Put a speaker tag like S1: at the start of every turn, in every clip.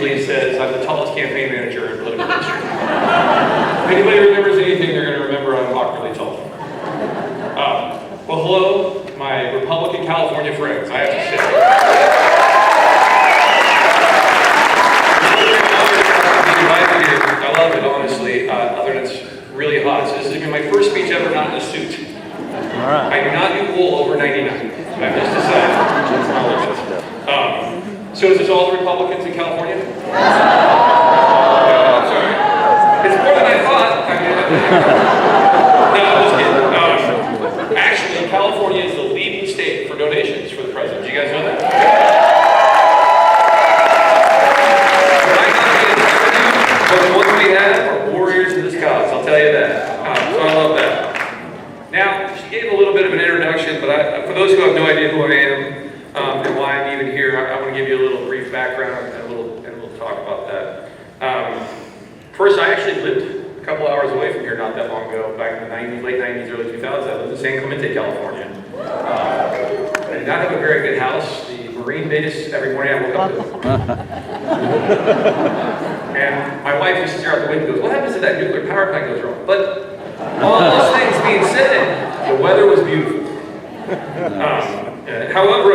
S1: usually says, I'm the tallest campaign manager in political history. If anybody remembers anything, they're going to remember I'm awkwardly tall. Well, hello, my Republican California friends, I have to say. I love it, honestly, other than it's really hot. So this is going to be my first speech ever not in a suit.
S2: All right.
S1: I do not do wool over 99. I've just decided. So is this all the Republicans in California? Sorry. It's more than I thought. No, I'm just kidding. Actually, California is the leading state for donations for the president. Do you guys know that? But the ones we have are warriors of this cause, I'll tell you that. So I love that. Now, she gave a little bit of an introduction, but for those who have no idea who I am and why I'm even here, I want to give you a little brief background and we'll talk about that. First, I actually lived a couple hours away from here not that long ago, back in the late 90s, early 2000s. I lived in San Clemente, California. I did not have a very good house. The Marine base, every morning I woke up to. And my wife used to stare out the window and goes, what happens if that nuclear power plant goes wrong? But all those things being said, the weather was beautiful. However,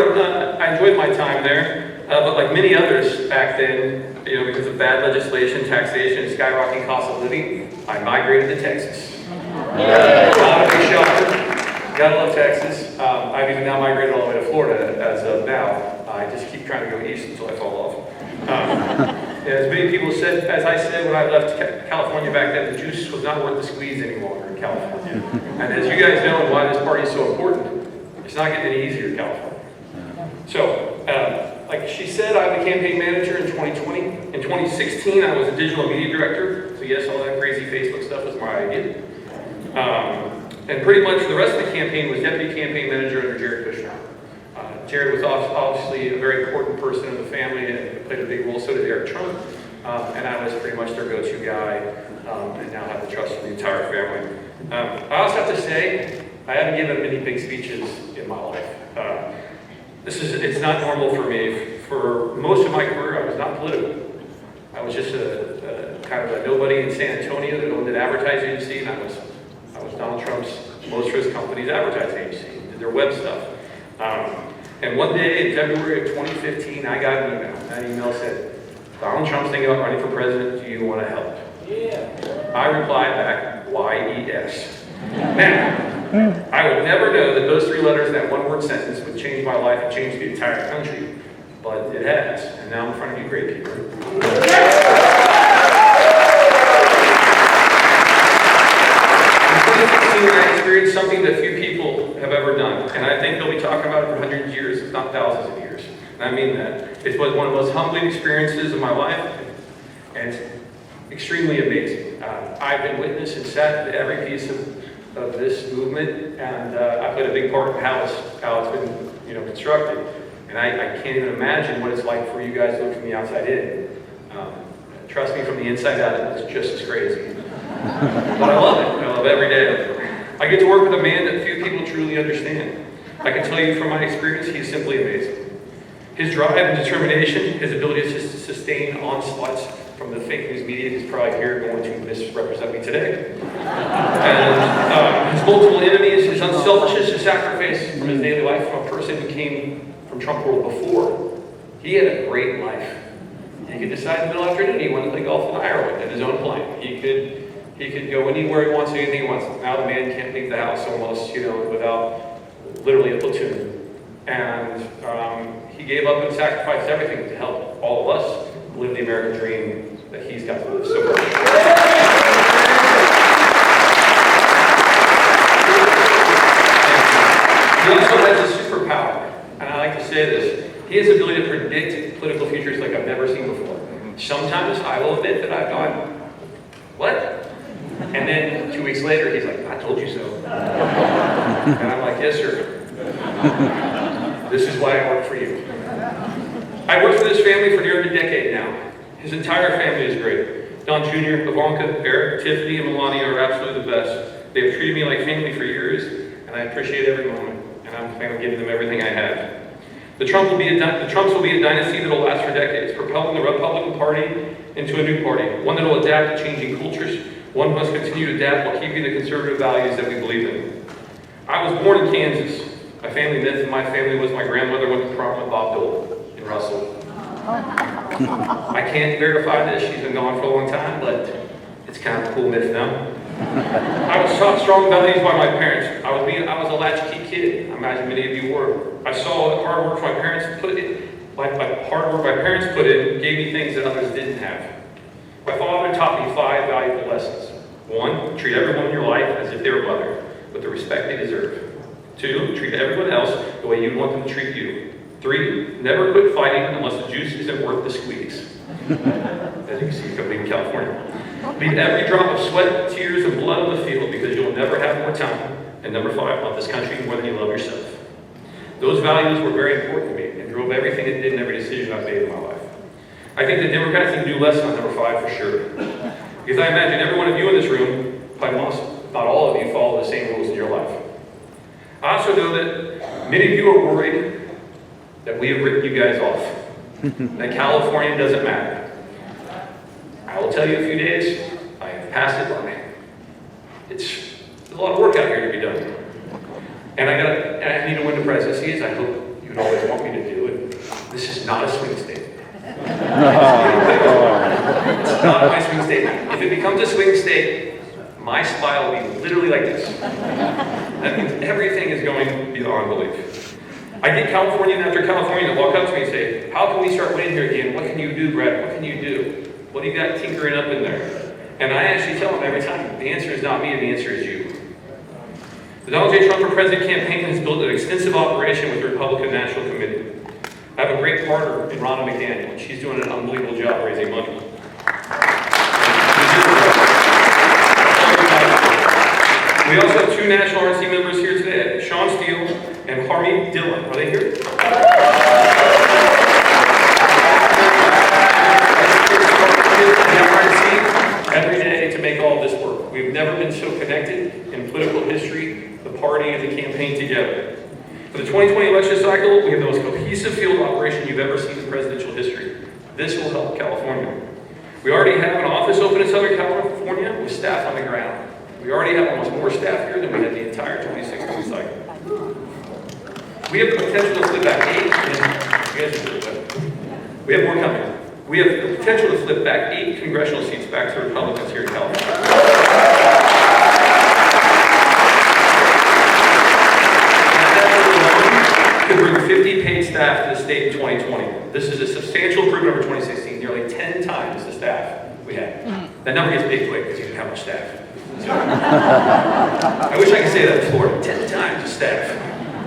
S1: I enjoyed my time there, but like many others back then, because of bad legislation, taxation, and skyrocketing cost of living, I migrated to Texas. Not a big shocker. Gotta love Texas. I've even now migrated all the way to Florida as of now. I just keep trying to go east until I fall off. As many people said, as I said when I left California back then, the juice was not worth the squeeze any longer in California. And as you guys know and why this party is so important, it's not getting any easier in California. So, like she said, I'm the campaign manager in 2020. In 2016, I was a digital media director. So yes, all that crazy Facebook stuff was my idea. And pretty much the rest of the campaign was deputy campaign manager under Jared Kushner. Jared was obviously a very important person in the family and played a big role, so did Eric Trump. And I was pretty much their go-to guy and now have the trust of the entire family. I also have to say, I haven't given many big speeches in my life. It's not normal for me. For most of my career, I was not political. I was just a kind of a nobody in San Antonio that owned an advertising agency, and I was Donald Trump's most for his company's advertising agency, did their web stuff. And one day in February of 2015, I got an email. That email said, Donald Trump's thinking about running for president, do you want to help? Yeah. I replied back, YES. Now, I would never know that those three letters in that one-word sentence would change my life and change the entire country, but it has. And now I'm in front of you great people. I experienced something that few people have ever done, and I think they'll be talking about it for hundreds of years, if not thousands of years. And I mean that. It was one of the most humbling experiences of my life, and it's extremely amazing. I've been witness and sat to every piece of this movement, and I played a big part of how it's been constructed. And I can't even imagine what it's like for you guys to look from the outside in. Trust me, from the inside out, it's just as crazy. But I love it. I love every day of it. I get to work with a man that few people truly understand. I can tell you from my experience, he's simply amazing. His drive and determination, his ability to sustain onslaughts from the fake news media who's probably here going to misrepresent me today. And his multiple enemies, his unselfishness, his sacrifice from his daily life from a person who came from Trump world before. He had a great life. He could decide in the middle of the afternoon he wanted to play golf in Ireland in his own plane. He could go anywhere he wants, anything he wants. Now the man can't leave the house almost, without literally a platoon. And he gave up and sacrificed everything to help all of us live the American dream that he's got to live. So he also has a superpower, and I like to say this. He has the ability to predict political futures like I've never seen before. Sometimes I will admit that I've gone, what? And then 2 weeks later, he's like, I told you so. And I'm like, yes, sir. This is why I work for you. I worked for this family for nearly a decade now. His entire family is great. Don Jr., Ivanka, Eric, Tiffany, and Melania are absolutely the best. They've treated me like family for years, and I appreciate every moment, and I'm planning on giving them everything I have. The Trumps will be a dynasty that will last for decades, propelling the Republican Party into a new party, one that will adapt to changing cultures, one must continue to adapt while keeping the conservative values that we believe in. I was born in Kansas. A family myth in my family was my grandmother went to prom with Bob Dole in Russell. I can't verify this, she's been gone for a long time, but it's kind of a cool myth now. I was taught strong values by my parents. I was a latchkey kid. I imagine many of you were. I saw that hard work my parents put in gave me things that others didn't have. My father taught me 5 valuable lessons. 1, treat everyone in your life as if they were mother, with the respect they deserve. 2, treat everyone else the way you want them to treat you. 3, never quit fighting unless the juice isn't worth the squeeze. As you can see, coming in California. Leave every drop of sweat, tears, and blood on the field because you'll never have more time. And number 5, love this country more than you love yourself. Those values were very important to me and drove everything it did and every decision I've made in my life. I think the Democrats need to do less on number 5 for sure. Because I imagine every one of you in this room, probably most, not all of you, follow the same rules in your life. I also know that many of you are worried that we have ripped you guys off. That California doesn't matter. I will tell you in a few days, I have passed it by. It's a lot of work out here to be done. And I need to win the presidency, as I hope you would always want me to do it. This is not a swing state. It's not my swing state. If it becomes a swing state, my smile will be literally like this. That means everything is going beyond belief. I get Californian after Californian that walk up to me and say, how can we start winning here again? What can you do, Brad? What can you do? What do you got tinkering up in there? And I actually tell them every time, the answer is not me, the answer is you. The Donald J. Trump for President campaign has built an extensive operation with the Republican National Committee. I have a great partner in Ronna McDaniel, and she's doing an unbelievable job raising money. We also have 2 national RNC members here today, Sean Steele and Harmeet Dillon. Are they here? Every day to make all of this work. We've never been so connected in political history, the party and the campaign together. For the 2020 election cycle, we have the most cohesive field operation you've ever seen in presidential history. This will help California. We already have an office open in Southern California with staff on the ground. We already have almost more staff here than we had the entire 2016 cycle. We have the potential to flip back 8. We have more coming. We have the potential to flip back 8 congressional seats back to Republicans here in California. Could bring 50 paid staff to the state in 2020. This is a substantial improvement over 2016, nearly 10 times the staff we had. That number gets big quick because you didn't have much staff. So, I wish I could say that in Florida, 10 times the staff.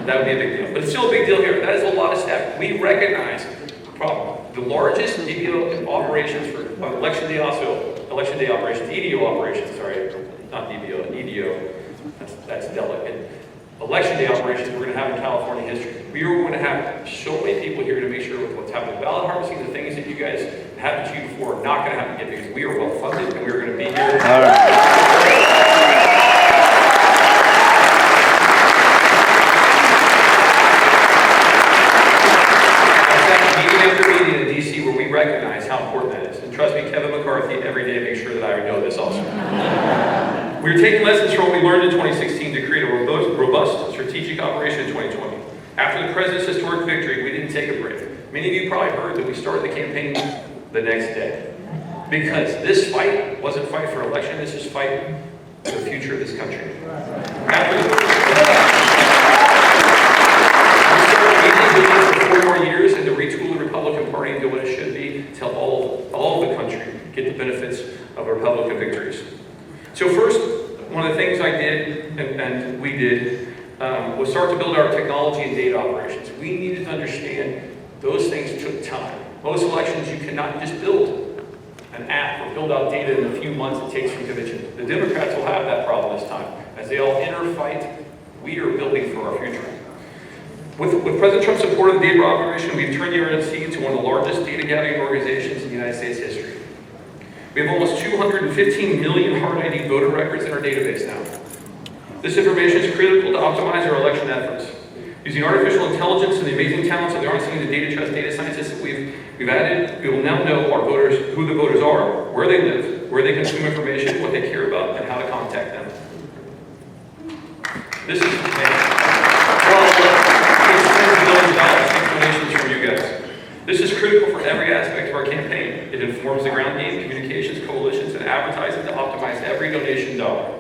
S1: That would be a big deal. But it's still a big deal here. That is a lot of staff. We recognize the problem. The largest DBO operations for election day operations, EDO operations, sorry, not DBO, EDO, that's delicate. Election day operations we're going to have in California history. We are going to have so many people here to make sure with what's happening. Ballot harvesting, the things that you guys haven't achieved before are not going to have to get because we are well funded and we're going to be here. All right. Recognize how important that is. And trust me, Kevin McCarthy every day makes sure that I know this also. We're taking lessons from what we learned in 2016 to create a robust strategic operation in 2020. After the president's historic victory, we didn't take a break. Many of you probably heard that we started the campaign the next day. Because this fight wasn't fight for election, this is fight for the future of this country. For 4 more years and to retool the Republican Party into what it should be to help all of the country get the benefits of Republican victories. So first, one of the things I did and we did was start to build our technology and data operations. We needed to understand those things took time. Most elections you cannot just build an app or build out data in a few months it takes from convention. The Democrats will have that problem this time. As they all interfight, we are building for our future. With President Trump's support of the data operation, we've turned the RNC into one of the largest data gathering organizations in the United States history. We have almost 215 million hard ID voter records in our database now. This information is critical to optimize our election efforts. Using artificial intelligence and the amazing talents of the RNC and the data trust data scientists that we've added, we will now know our voters, who the voters are, where they live, where they consume information, what they care about, and how to contact them. This is $10 billion in donations from you guys. This is critical for every aspect of our campaign. It informs the ground game, communications, coalitions, and advertising to optimize every donation dollar.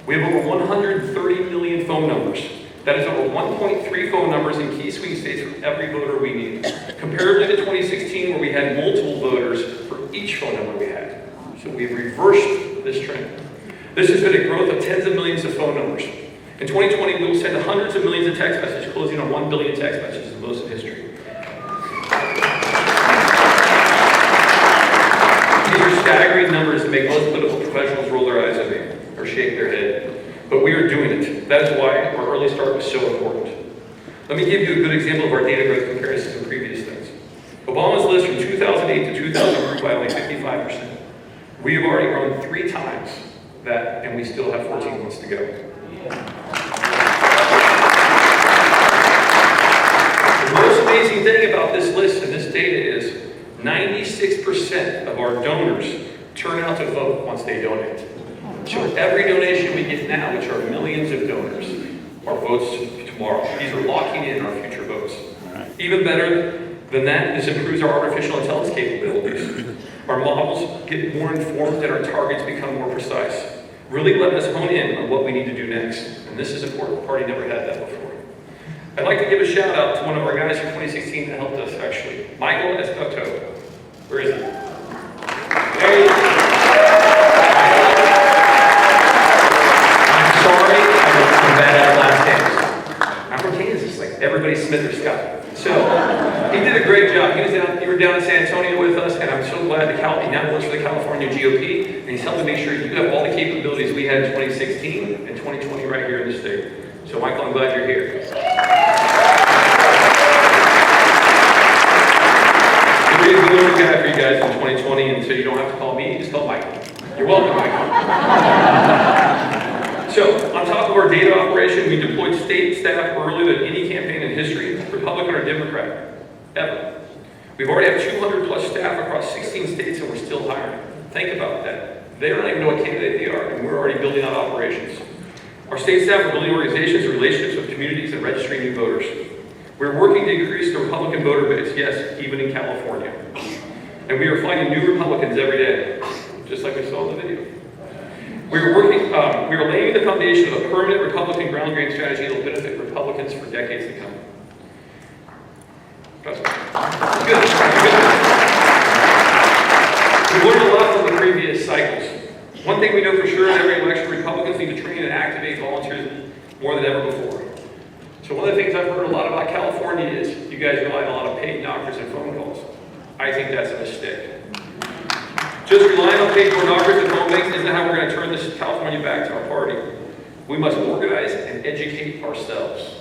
S1: We have over 130 million phone numbers. That is over 1.3 phone numbers in key swing states for every voter we need. Comparatively to 2016, where we had multiple voters for each phone number we had. So we've reversed this trend. This has been a growth of tens of millions of phone numbers. In 2020, we will send hundreds of millions of text messages, closing on 1 billion text messages, the most in history. These are staggering numbers that make most political professionals roll their eyes at me or shake their head. But we are doing it. That is why our early start was so important. Let me give you a good example of our data growth comparisons to previous things. Obama's list from 2008 to 2000 grew by only 55%. We have already grown 3 times that, and we still have 14 months to go. The most amazing thing about this list and this data is 96% of our donors turn out to vote once they donate. So every donation we get now, which are millions of donors, are votes tomorrow. These are locking in our future votes. Even better than that, this improves our artificial intelligence capabilities. Our models get more informed and our targets become more precise, really letting us hone in on what we need to do next. And this is important. The party never had that before. I'd like to give a shout out to one of our guys from 2016 that helped us, actually. Michael Escoto. Where is he? There he is. Sorry, I'm bad at last names. I'm from Kansas, like everybody Smith or Scott. So he did a great job. You were down in San Antonio with us, and I'm so glad he now works for the California GOP, and he's helping make sure you have all the capabilities we had in 2016 and 2020 right here in the state. So Michael, I'm glad you're here. I'm going to be a good guy for you guys in 2020, and so you don't have to call me, just call Michael. You're welcome, Michael. So, on top of our data operation, we deployed state staff earlier than any campaign in history, Republican or Democrat, ever. We've already have 200 plus staff across 16 states and we're still hiring. Think about that. They don't even know what candidate they are, and we're already building out operations. Our state staff are building organizations and relationships with communities and registering new voters. We're working to increase the Republican voter base, yes, even in California. And we are finding new Republicans every day, just like we saw in the video. We are laying the foundation of a permanent Republican ground game strategy that will benefit Republicans for decades to come. Trust me. Good. We've learned a lot from the previous cycles. One thing we know for sure in every election, Republicans need to train and activate volunteers more than ever before. So one of the things I've heard a lot about California is you guys rely on a lot of paid knockers and phone calls. I think that's a mistake. Just relying on paid knockers and phone banks isn't how we're going to turn this California back to our party. We must organize and educate ourselves.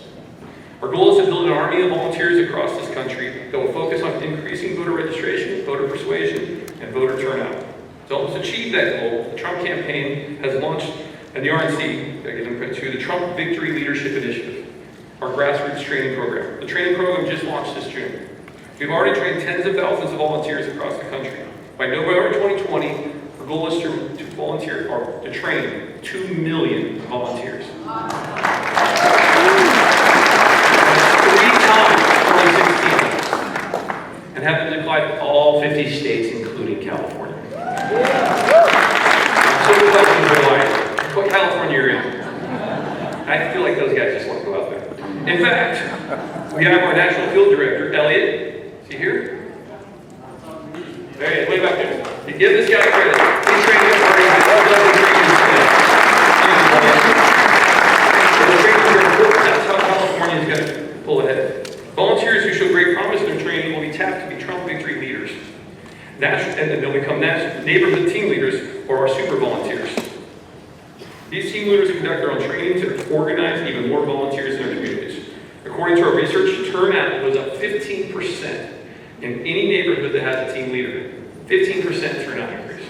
S1: Our goal is to build an army of volunteers across this country that will focus on increasing voter registration, voter persuasion, and voter turnout. To help us achieve that goal, the Trump campaign has launched, and the RNC, the Trump Victory Leadership Initiative, our grassroots training program. The training program just launched this June. We've already trained tens of thousands of volunteers across the country. By November 2020, our goal is to volunteer or to train 2 million volunteers. 3 times 2016, and have them applied to all 50 states, including California. So what California you're in? I feel like those guys just want to go out there. In fact, we have our national field director, Elliot. Is he here? There he is, way back there. You give this guy credit. He trained us already. That's how California is going to pull ahead. Volunteers who show great promise in their training will be tapped to be Trump victory leaders. And then they'll become neighborhood team leaders or our super volunteers. These team leaders conduct their own trainings and organize even more volunteers in their communities. According to our research, turnout goes up 15% in any neighborhood that has a team leader. 15% turnout increase.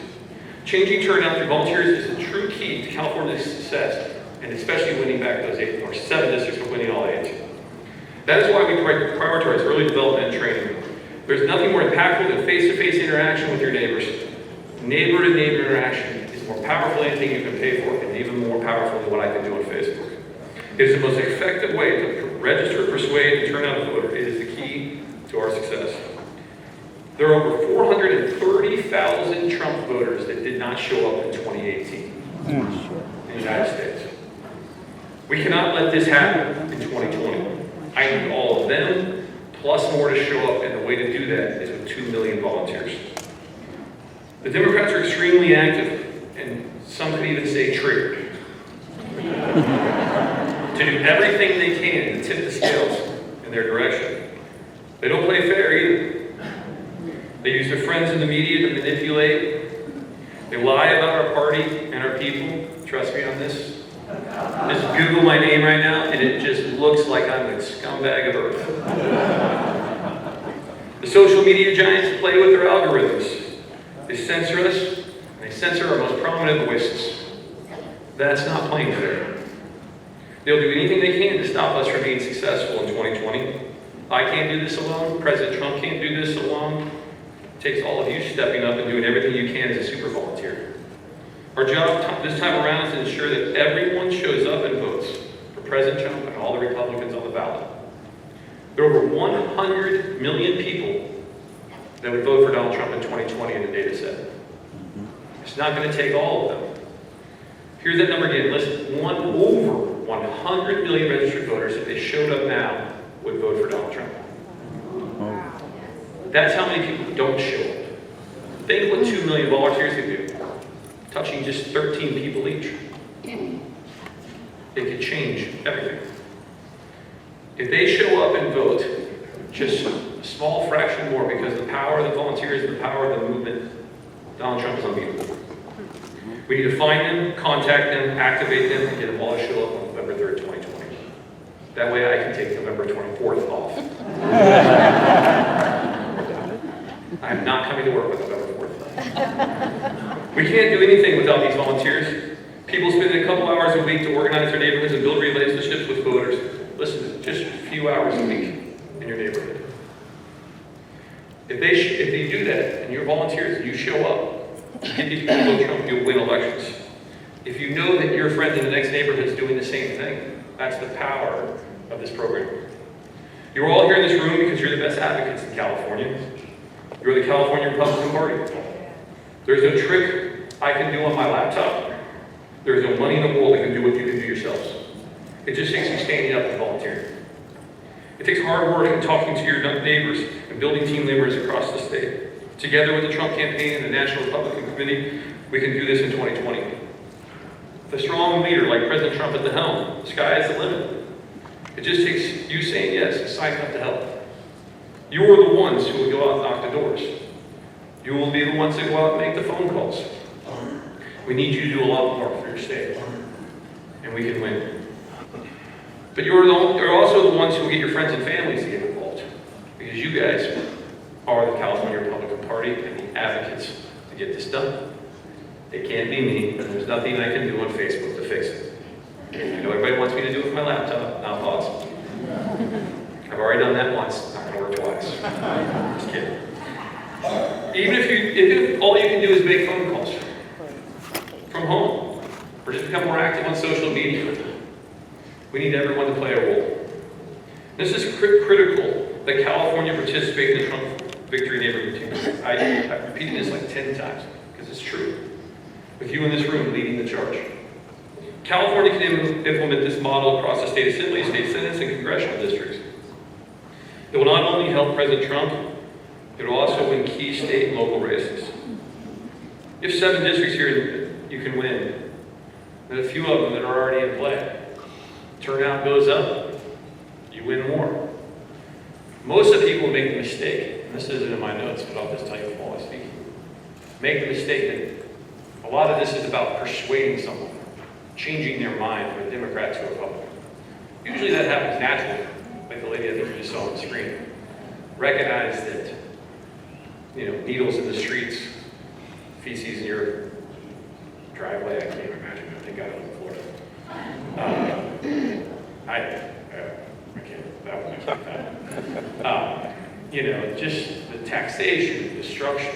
S1: Changing turnout through volunteers is a true key to California's success, and especially winning back those 7 districts, but winning all 8. That is why we prioritize early development and training. There's nothing more impactful than face-to-face interaction with your neighbors. Neighbor-to-neighbor interaction is more powerful than anything you can pay for, and even more powerful than what I can do on Facebook. It is the most effective way to register, persuade, and turn out a voter. It is the key to our success. There are over 430,000 Trump voters that did not show up in 2018 in the United States. We cannot let this happen in 2020. I need all of them, plus more to show up, and the way to do that is with 2 million volunteers. The Democrats are extremely active, and some could even say triggered, to do everything they can to tip the scales in their direction. They don't play fair either. They use their friends in the media to manipulate. They lie about our party and our people. Trust me on this. Just Google my name right now, and it just looks like I'm a scumbag of earth. The social media giants play with their algorithms. They censor us, and they censor our most prominent voices. That's not playing fair. They'll do anything they can to stop us from being successful in 2020. I can't do this alone. President Trump can't do this alone. It takes all of you stepping up and doing everything you can as a super volunteer. Our job this time around is to ensure that everyone shows up and votes for President Trump and all the Republicans on the ballot. There are over 100 million people that would vote for Donald Trump in 2020 in the data set. It's not going to take all of them. Here's that number again. Listen, over 100 million registered voters, if they showed up now, would vote for Donald Trump. That's how many people don't show up. Think what 2 million volunteers could do, touching just 13 people each. It could change everything. If they show up and vote, just a small fraction more, because the power of the volunteers and the power of the movement, Donald Trump is unbeatable. We need to find them, contact them, activate them, and get them all to show up on November 3rd, 2020. That way I can take November 24th off. I'm not coming to work on November 4th. We can't do anything without these volunteers. People spend a couple hours a week to organize their neighborhoods and build relationships with voters. Listen, just a few hours a week in your neighborhood. If they do that, and you're volunteers, and you show up, get these people to vote Trump, you'll win elections. If you know that your friend in the next neighborhood is doing the same thing, that's the power of this program. You're all here in this room because you're the best advocates in California. You're the California Republican Party. There's no trick I can do on my laptop. There's no money in the world that can do what you can do yourselves. It just takes you standing up and volunteering. It takes hard work and talking to your neighbors and building team members across the state. Together with the Trump campaign and the National Republican Committee, we can do this in 2020. With a strong leader like President Trump at the helm, the sky is the limit. It just takes you saying yes and signing up to help. You are the ones who will go out and knock the doors. You will be the ones that go out and make the phone calls. We need you to do a lot more for your state, and we can win. But you're also the ones who will get your friends and families to get involved, because you guys are the California Republican Party and the advocates to get this done. It can't be me, and there's nothing I can do on Facebook to fix it. I know everybody wants me to do it with my laptop, not possible. I've already done that once, not gonna work twice. Just kidding. Even if all you can do is make phone calls from home, or just become more active on social media, we need everyone to play a role. This is critical that California participate in the Trump Victory Neighborhood Team. I've repeated this like 10 times, because it's true. With you in this room leading the charge. California can implement this model across the state assembly, state senates, and congressional districts. It will not only help President Trump, it will also win key state and local races. You have 7 districts here you can win. There's a few of them that are already in play. Turnout goes up, you win more. Most of the people make the mistake, and this isn't in my notes, but I'll just tell you while I speak. Make the mistake that a lot of this is about persuading someone, changing their mind from a Democrat to a Republican. Usually that happens naturally, like the lady I think you just saw on the screen. Recognize that, needles in the streets, feces in your driveway, I can't even imagine if they got it in Florida. I can't. That would make me fat. You know, just the taxation, the destruction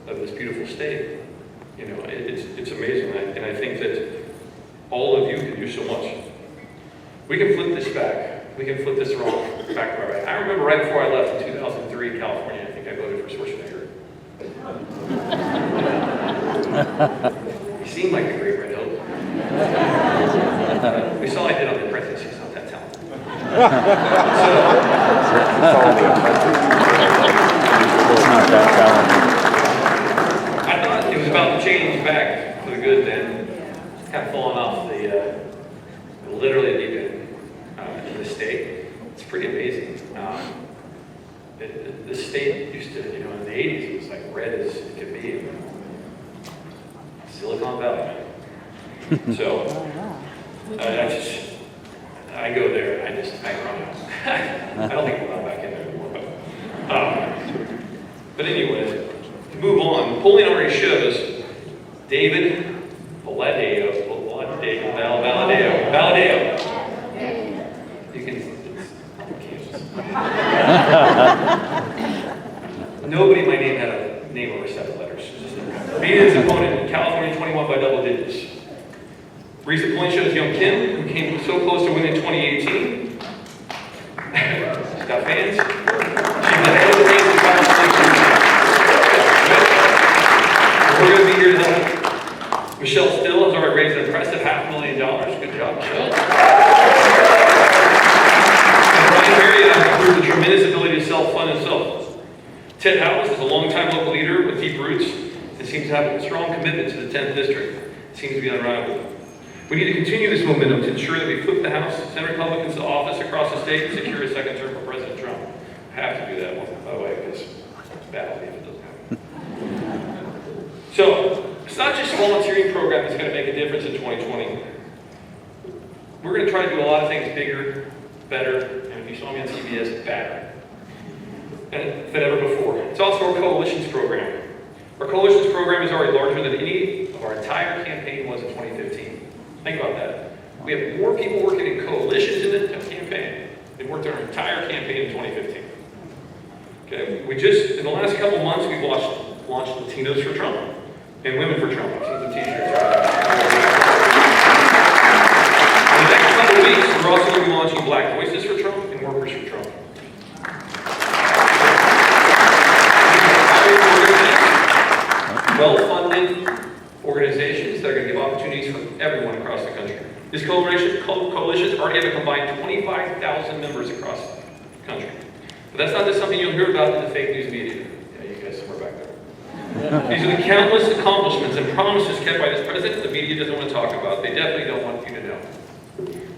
S1: of this beautiful state. You know, it's amazing. And I think that all of you can do so much. We can flip this back. We can flip this back to our right. I remember right before I left in 2003 in California, I think I voted for Schwarzenegger. He seemed like a great red hope. We saw I did on the presidency. He's not that talented. I thought it was about to change back for the good then. It's kind of fallen off literally the deep end in the state. It's pretty amazing. The state used to, you know, in the 80s, it was like red as it could be. Silicon Valley. So, I go there, I run out. I don't think we'll go back in there anymore, but anyways, to move on, polling already shows David Valadeo. You can, nobody in my name had a name over 7 letters. Beat his opponent in California 21 by double digits. Recent polling shows young Kim, who came so close to winning in 2018. She's got fans. She's ahead of the race in We're going to be here to help. Michelle Still has already raised an impressive $500,000. Good job, Michelle. And Brian Perry has proved a tremendous ability to self-fund himself. Ted Howes is a longtime local leader with deep roots and seems to have a strong commitment to the 10th district. It seems to be unrivaled. We need to continue this momentum to ensure that we flip the House, send Republicans to office across the state, and secure a second term for President Trump. I have to do that one, by the way, because it's bad if it doesn't happen. So, it's not just a volunteering program that's going to make a difference in 2020. We're going to try to do a lot of things bigger, better, and if you saw me on CBS, better than ever before. It's also our coalitions program. Our coalitions program is already larger than any of our entire campaign was in 2015. Think about that. We have more people working in coalitions in the campaign than worked our entire campaign in 2015. Okay, we just, in the last couple months, we've launched Latinos for Trump and Women for Trump. I've seen the t-shirts. In the next couple of weeks, we're also going to be launching Black Voices for Trump and Workers for Trump. Well-funded organizations that are going to give opportunities for everyone across the country. This coalitions already have a combined 25,000 members across the country. But that's not just something you'll hear about in the fake news media. Yeah, you guys somewhere back there. These are the countless accomplishments and promises kept by this president the media doesn't want to talk about. They definitely don't want you to know.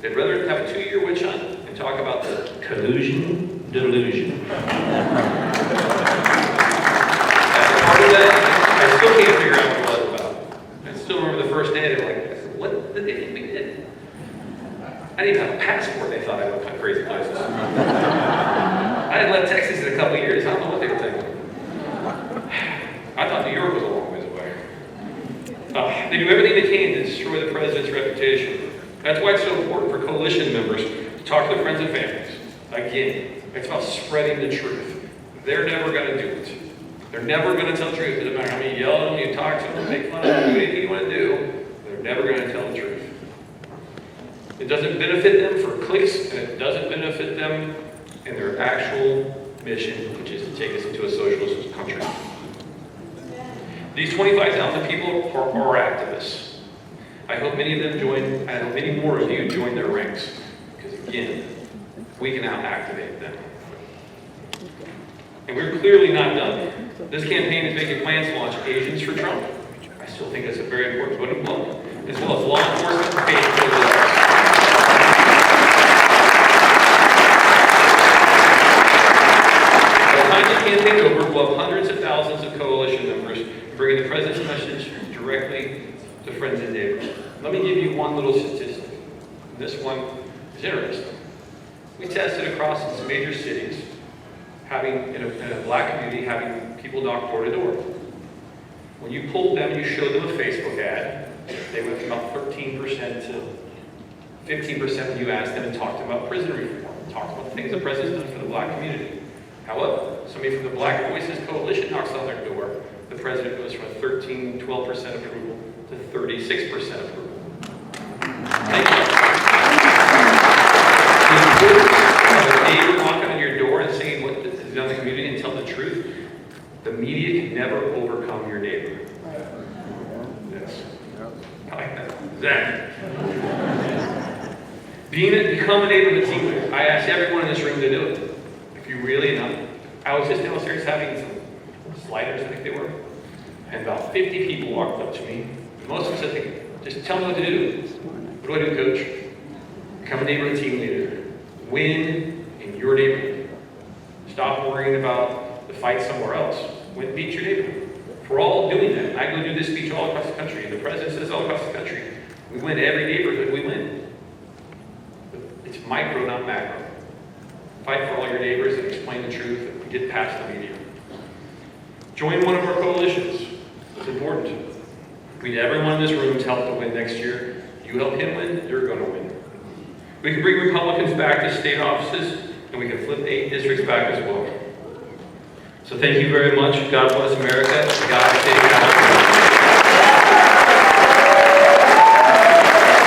S1: They'd rather have a 2-year witch hunt and talk about the collusion delusion. I still can't figure out what it was about. I still remember the first day, they were like, what did they think we did? I didn't even have a passport, they thought I went to crazy places. I hadn't left Texas in a couple of years, I don't know what they were thinking. I thought New York was a long ways away. They do everything they can to destroy the president's reputation. That's why it's so important for coalition members to talk to their friends and families. Again, it's about spreading the truth. They're never going to do it. They're never going to tell the truth. It doesn't matter how many you yell at them, you talk to them, make fun of them, do anything you want to do. They're never going to tell the truth. It doesn't benefit them for clicks, and it doesn't benefit them in their actual mission, which is to take us into a socialist country. These 25,000 people are activists. I hope many of them join, I hope many more of you join their ranks, because again, we can now activate them. And we're clearly not done. This campaign is making plans to launch Asians for Trump. I still think that's a very important voting bloc, as well as law enforcement paid for the laws. By the time this campaign is over, we'll have hundreds of thousands of coalition members bringing the president's message directly to friends and neighbors. Let me give you one little statistic. This one is interesting. We tested across some major cities, having in a black community, having people knock door to door. When you pulled them and you showed them a Facebook ad, they went from about 13% to 15% when you asked them and talked about prison reform. talks about the things the president's done for the black community. However, somebody from the Black Voices Coalition knocks on their door, the president goes from 13, 12% approval to 36% approval. Thank you. The importance of a neighbor knocking on your door and saying what is done in the community and tell the truth, the media can never overcome your neighbor. Yes. I like that. Exactly. Become a neighborhood team leader. I ask everyone in this room to do it. If you really know. I was just downstairs having some sliders, I think they were, and about 50 people walked up to me. Most of them said, just tell me what to do. What do I do, coach? Become a neighborhood team leader. Win in your neighborhood. Stop worrying about the fight somewhere else. Win, beat your neighborhood. If we're all doing that, I go do this speech all across the country, and the president says all across the country, we win every neighborhood, we win. But it's micro, not macro. Fight for all your neighbors and explain the truth and get past the media. Join one of our coalitions. It's important. We need everyone in this room's help to win next year. You help him win, you're going to win. We can bring Republicans back to state offices, and we can flip 8 districts back as well. So thank you very much. God bless America. God save California.